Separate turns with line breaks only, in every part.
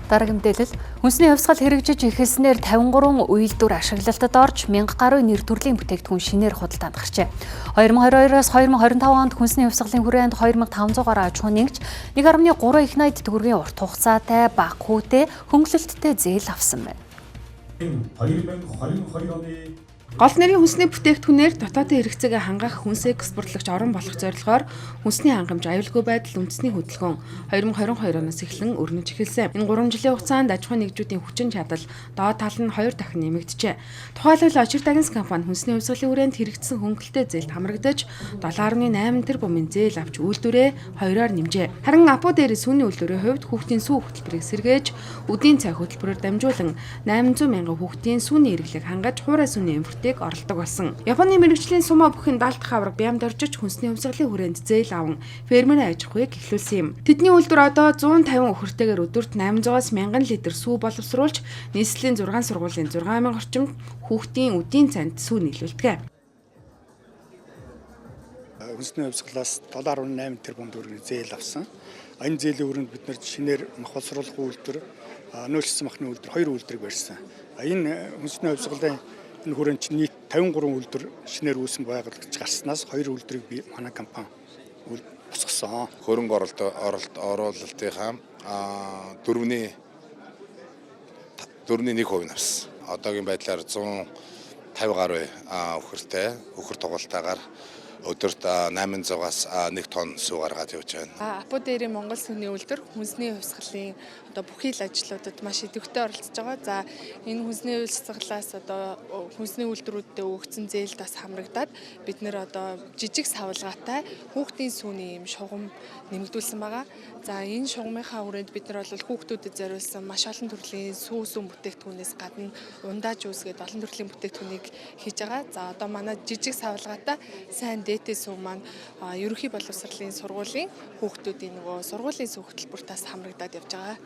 Дараагийн мэдээлэл хүнсний хувьсгал хэрэгжиж эхэлснээр 53 үйлдвэр ашиглалтад орж 1000 гаруй нэр төрлийн бүтээгдэхүүн шинээр худалдаанд гарчээ. 2022-оос 2025 онд хүнсний хувьсгалын хүрээнд 2500 гаруй аж ахуй нэгж 1.3 их найд төгрөгийн урт хугацаатай бага хүүтэй хөнгөлөлттэй зээл авсан байна.
2022 оны
Гол нэрийн хүнсний бүтээгдэхүүнээр дотоодын хэрэгцээгээ хангах хүнс экспортлогч орон болох зорилгоор хүнсний хангамж аюулгүй байдал үндэсний хөдөлгөөн 2022 оноос эхлэн өрнөж эхэлсэн. Энэ 3 жилийн хугацаанд аж ахуй нэгжүүдийн хүчин чадал доод тал нь 2 дахин нэмэгджээ. Тухайлбал Очир Дагнс компани хүнсний хувьсгалын хүрээнд хэрэгжсэн хөнгөлөлттэй зээлд хамрагдаж 7.8 тэрбумын зээл авч үйлдвэрээ 2-оор нэмжээ. Харин Апо дээрээ сүүний үйлдвэрийн хувьд хүүхдийн сүү хөтөлбөрийг сэргээж үдийн цай хөтөлбөрөөр дамжуулан 800 мянган хүүхдийн сүүний эргэлийг хангаж хуурай сүүний оролдог болсон. Японы мэргэжлийн сумо бүхэн 70 дахь аварга бямд оржиж хүнсний хувьсгалын хүрээнд зээл аван фермерийн аж ахуйг эхлүүлсэн юм. Тэдний үйлдвэр одоо 150 үхэртэйгээр өдөрт 800-аас 1000 литр сүү боловсруулж нийслэлийн 6 сургуулийн 6000 орчим хүүхдийн үдийн цайнд сүү нийлүүлдэг.
хүнсний хувьсгалаас 7.8 тэрбум төгрөгийн зээл авсан. Энэ зээлийн өрөөнд бид нэр шинээр мах боловсруулах үйлдвэр, нөөцлөсөн махны үйлдвэр 2 үйлдвэрийг барьсан. Энэ хүнсний хувьсгалын энэ хүрээнд нийт 53 үйлдвэр шинээр үүсэн байгуулагч гарснаас 2 үйлдвэрийг манай компани босгосон.
Хөрөнгө оруулалтынхаа 4.1% авсан. Одоогийн байдлаар 150 гаруй үхэр тугалтаагаар өдөрт 800-аас 1 тонн сүү гаргаад явж байна.
Апо дээрээ Монгол сүний үйлдвэр хүнсний хувьсгалын бүхий л ажлуудад маш идэвхтэй оролцож байгаа. За энэ хүнсний хувьсгалаас хүнсний үйлдвэрүүдэд өгсөн зээлд бас хамрагдаад бид нэр жижиг савлгаатай хүүхдийн сүүний юм шугам нэмэгдүүлсэн байгаа. За энэ шугамынхаа хүрээнд бид нар хүүхдүүдэд зориулсан маш олон төрлийн сүүн бүтээгдэхүүнээс гадна ундаа жуус гэдэг олон төрлийн бүтээгдэхүүнийг хийж байгаа. За одоо манай жижиг савлгаатай сайн дээтэй сүү маань ерөнхий боловсролын сургуулийн хүүхдүүдийн сургуулийн сүү хөтөлбөртөөс хамрагдаад явж байгаа.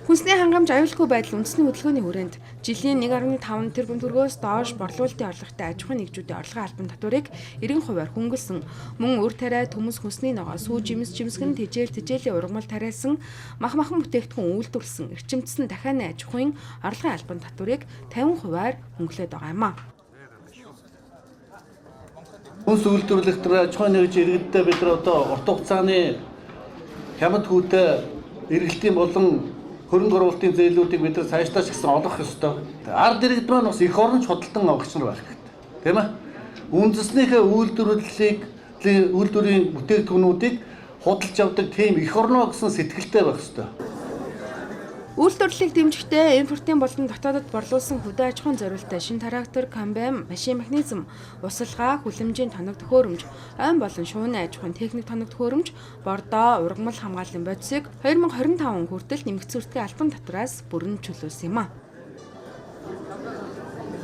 Хүнсний хангамж аюулгүй байдал үндэсний хөдөлгөөний хүрээнд жилийн 1.5 тэрбум төгрөгөөс доош борлуулалтын орлоготой аж ахуй нэгжүүдийн орлогын албан татварыг 90%-аар хөнгөлсөн. Мөн үр тариа, төмөс, хүнсний ногоо, сүү, жимсгэн, тэжээлийн ургамал тариасан махан бүтээгдэхүүн үйлдвэрлэсэн эрчимчсэн дахианы аж ахуйн орлогын албан татварыг 50%-аар хөнгөлөд байгаа юм а.
Хүнс үйлдвэрлэгт аж ахуй нэгж иргэддээ бид нар урт хугацааны хямд хүүтэй эргэлтийн болон хөрөнгө оруулалтын зээлүүдийг бид нар цаашдаа ч гэсэн олгох ёстой. Ард иргэд маань бас эх оронч худалдан авахч нар байх хэрэгтэй. Тийм ээ. Үндэснийхээ үйлдвэрийн бүтээгдэхүүнүүдийг худалдаж авдаг тийм эх орноо гэсэн сэтгэлтэй байх ёстой.
Үйлдвэрлэлийг дэмжихдээ импортын болон дотоодод борлуулсан хөдөө аж ахуйн зориулалттай шинэ трактор, комбайн, машин механизм, усалгаа, хүлэмжийн тоног төхөөрөмж, ойн болон шууны аж ахуйн техник тоног төхөөрөмж, бордоо, ургамал хамгааллын бодисыг 2025 хүртэл нэмэгдсэн үртгийн албан татвараас бүрэн чөлөөлсөн юм а.